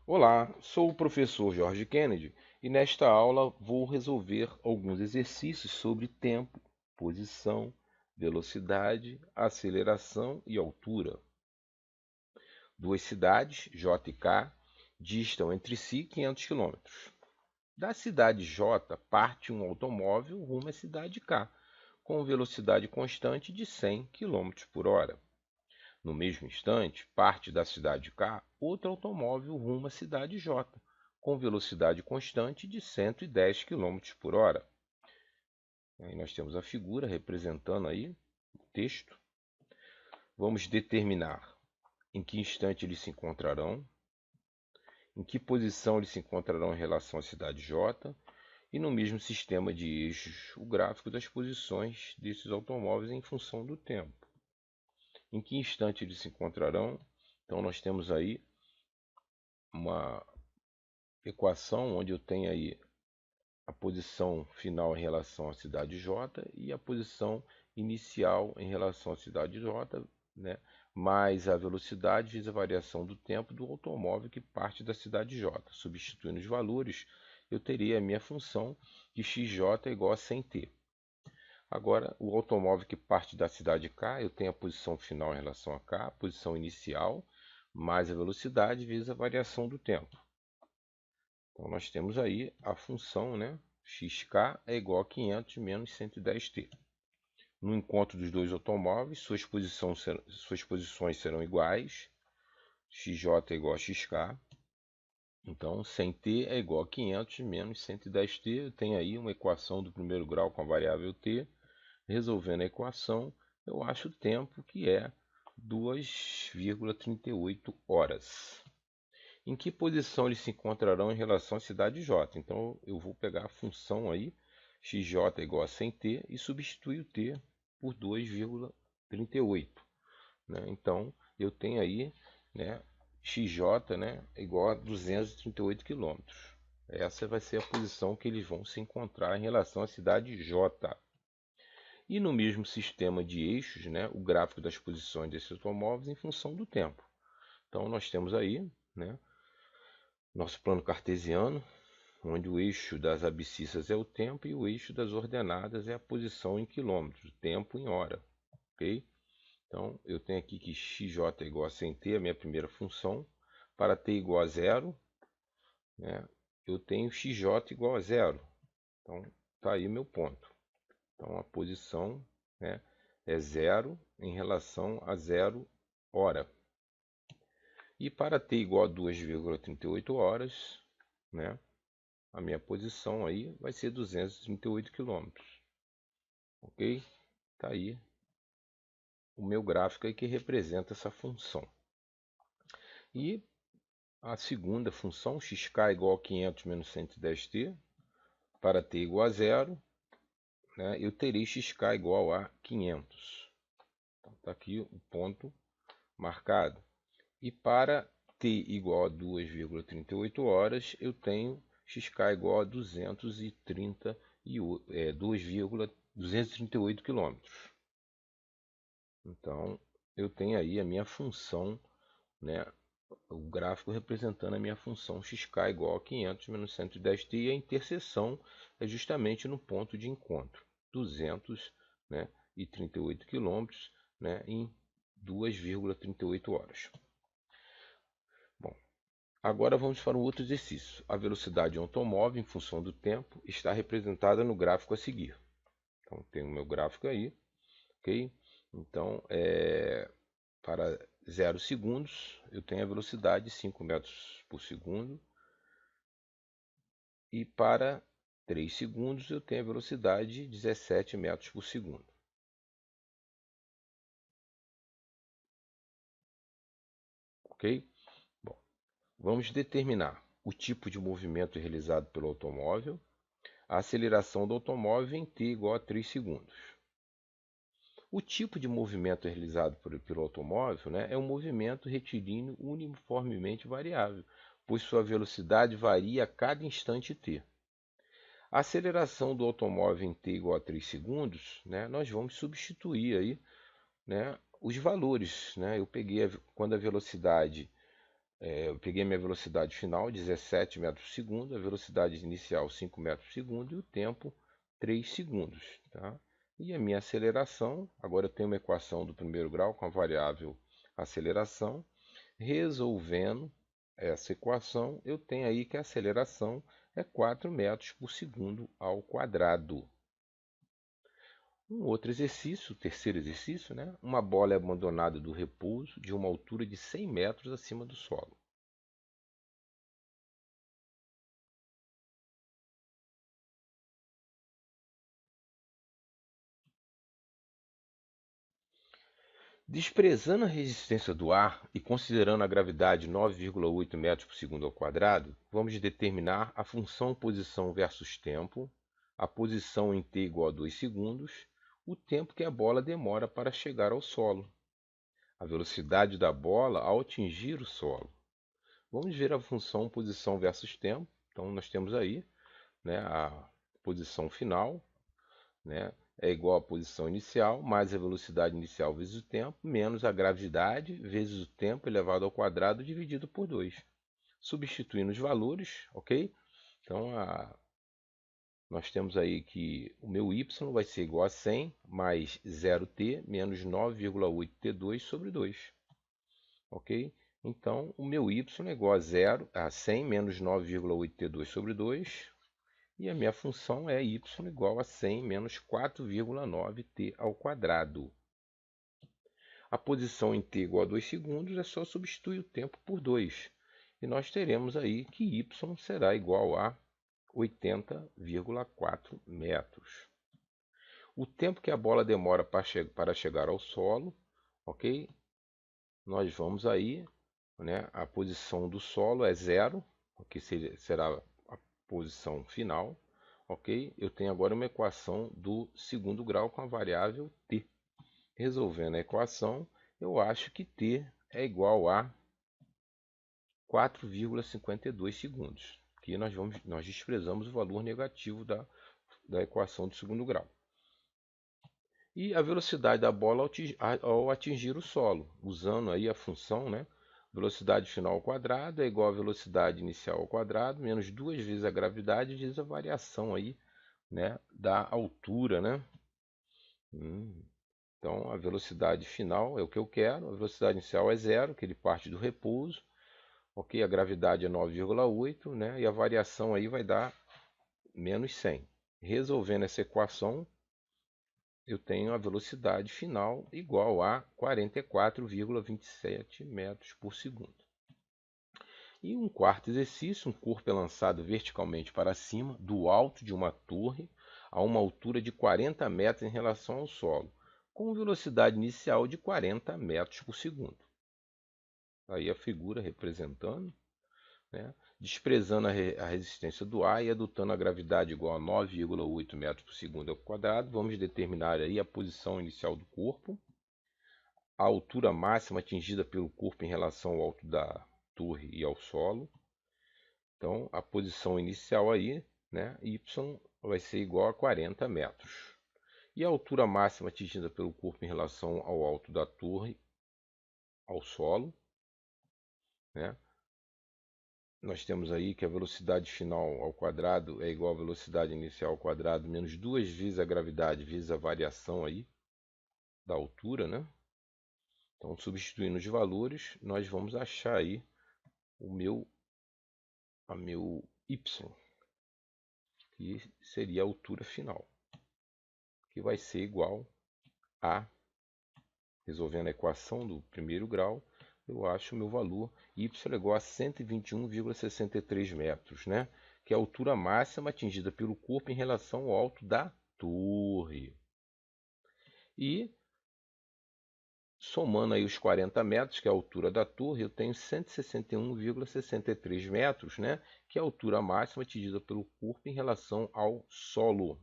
Olá, sou o professor Jorge Kennedy e nesta aula vou resolver alguns exercícios sobre tempo, posição, velocidade, aceleração e altura. Duas cidades, J e K, distam entre si 500 quilômetros. Da cidade J parte um automóvel rumo à cidade K, com velocidade constante de 100 quilômetros por hora. No mesmo instante, parte da cidade K outro automóvel rumo à cidade J, com velocidade constante de 110 quilômetros por hora. Aí nós temos a figura representando aí o texto. Vamos determinar em que instante eles se encontrarão, em que posição eles se encontrarão em relação à cidade J, e no mesmo sistema de eixos o gráfico das posições desses automóveis em função do tempo. Em que instante eles se encontrarão? Então nós temos aí uma equação onde eu tenho aí a posição final em relação à cidade J e a posição inicial em relação à cidade J, né? Mais a velocidade vezes a variação do tempo do automóvel que parte da cidade J. Substituindo os valores, eu teria a minha função de xj é igual a 100t. Agora, o automóvel que parte da cidade K, eu tenho a posição final em relação a K, a posição inicial, mais a velocidade vezes a variação do tempo. Então, nós temos aí a função, né? xk é igual a 500 menos 110t. No encontro dos dois automóveis, suas posições serão iguais. xj é igual a xk. Então, 100t é igual a 500 menos 110t. Eu tenho aí uma equação do primeiro grau com a variável t. Resolvendo a equação, eu acho o tempo que é 2,38 horas. Em que posição eles se encontrarão em relação à cidade J? Então eu vou pegar a função aí, xj é igual a 100t, e substituir o t por 2,38. Né? Então eu tenho aí, né, xj, né, igual a 238 quilômetros. Essa vai ser a posição que eles vão se encontrar em relação à cidade J. E no mesmo sistema de eixos, né, o gráfico das posições desses automóveis em função do tempo. Então nós temos aí, né, nosso plano cartesiano, onde o eixo das abscissas é o tempo e o eixo das ordenadas é a posição em quilômetros, tempo em hora, ok? Então, eu tenho aqui que xj é igual a 100t, a minha primeira função. Para t igual a zero, né, eu tenho xj igual a zero. Então, está aí o meu ponto. Então, a posição, né, é zero em relação a zero hora. E para t igual a 2,38 horas, né, a minha posição aí vai ser 238 quilômetros. Ok? Está aí o meu gráfico aí que representa essa função. E a segunda função, xk igual a 500 menos 110t, para t igual a zero, né, eu terei xk igual a 500. Então, está aqui o ponto marcado. E para t igual a 2,38 horas, eu tenho xk igual a 238 quilômetros. Então, eu tenho aí a minha função, né, o gráfico representando a minha função xk igual a 500 menos 110t, e a interseção é justamente no ponto de encontro, 238 quilômetros, né, em 2,38 horas. Bom, agora vamos para um outro exercício. A velocidade de um automóvel em função do tempo está representada no gráfico a seguir. Então, tem o meu gráfico aí, ok? Então, para 0 segundos, eu tenho a velocidade de 5 metros por segundo. E para 3 segundos, eu tenho a velocidade de 17 metros por segundo. Ok? Bom, vamos determinar o tipo de movimento realizado pelo automóvel, a aceleração do automóvel em t igual a 3 segundos. O tipo de movimento realizado pelo automóvel, né, é um movimento retilíneo uniformemente variável, pois sua velocidade varia a cada instante t. A aceleração do automóvel em t igual a 3 segundos, né, nós vamos substituir aí, né, os valores. Né? Eu peguei quando a velocidade Eu peguei minha velocidade final, 17 metros por segundo, a velocidade inicial, 5 metros por segundo, e o tempo, 3 segundos. Tá? E a minha aceleração, agora eu tenho uma equação do primeiro grau com a variável aceleração. Resolvendo essa equação, eu tenho aí que a aceleração é 4 metros por segundo ao quadrado. Um outro exercício, o terceiro exercício, né? Uma bola é abandonada do repouso de uma altura de 100 metros acima do solo. Desprezando a resistência do ar e considerando a gravidade 9,8 metros por segundo ao quadrado, vamos determinar a função posição versus tempo, a posição em t igual a 2 segundos, o tempo que a bola demora para chegar ao solo, a velocidade da bola ao atingir o solo. Vamos ver a função posição versus tempo. Então, nós temos aí, né, a posição final, né, é igual à posição inicial, mais a velocidade inicial vezes o tempo, menos a gravidade vezes o tempo elevado ao quadrado dividido por 2. Substituindo os valores, ok? Então, nós temos aí que o meu y vai ser igual a 100 mais 0t menos 9,8t2 sobre 2, ok? Então, o meu y é igual a 100 menos 9,8t2 sobre 2, e a minha função é y igual a 100 menos 4,9t ao quadrado. A posição em t igual a 2 segundos é só substituir o tempo por 2. E nós teremos aí que y será igual a 80,4 metros. O tempo que a bola demora para chegar ao solo, ok? Nós vamos aí, né? A posição do solo é 0, que será a posição final. Ok? Eu tenho agora uma equação do segundo grau com a variável t. Resolvendo a equação, eu acho que t é igual a 4,52 segundos. Aqui nós desprezamos o valor negativo da equação do segundo grau. E a velocidade da bola ao atingir o solo, usando aí a função, né? Velocidade final ao quadrado é igual à velocidade inicial ao quadrado, menos 2 vezes a gravidade, vezes a variação aí, né, da altura, né? Então, a velocidade final é o que eu quero, a velocidade inicial é 0, que ele parte do repouso, ok? A gravidade é 9,8, né? E a variação aí vai dar menos 100. Resolvendo essa equação, eu tenho a velocidade final igual a 44,27 metros por segundo. E um quarto exercício, um corpo é lançado verticalmente para cima, do alto de uma torre, a uma altura de 40 metros em relação ao solo, com velocidade inicial de 40 metros por segundo. Aí a figura representando, né, desprezando a resistência do ar e adotando a gravidade igual a 9,8 metros por segundo ao quadrado, vamos determinar aí a posição inicial do corpo, a altura máxima atingida pelo corpo em relação ao alto da torre e ao solo. Então, a posição inicial aí, né, y vai ser igual a 40 metros. E a altura máxima atingida pelo corpo em relação ao alto da torre, ao solo, né? Nós temos aí que a velocidade final ao quadrado é igual à velocidade inicial ao quadrado menos 2 vezes a gravidade vezes a variação aí da altura, né? Então, substituindo os valores, nós vamos achar aí o meu y, que seria a altura final, que vai ser igual a, resolvendo a equação do primeiro grau, eu acho o meu valor y é igual a 121,63 metros, né? Que é a altura máxima atingida pelo corpo em relação ao alto da torre. E somando aí os 40 metros, que é a altura da torre, eu tenho 161,63 metros, né? Que é a altura máxima atingida pelo corpo em relação ao solo.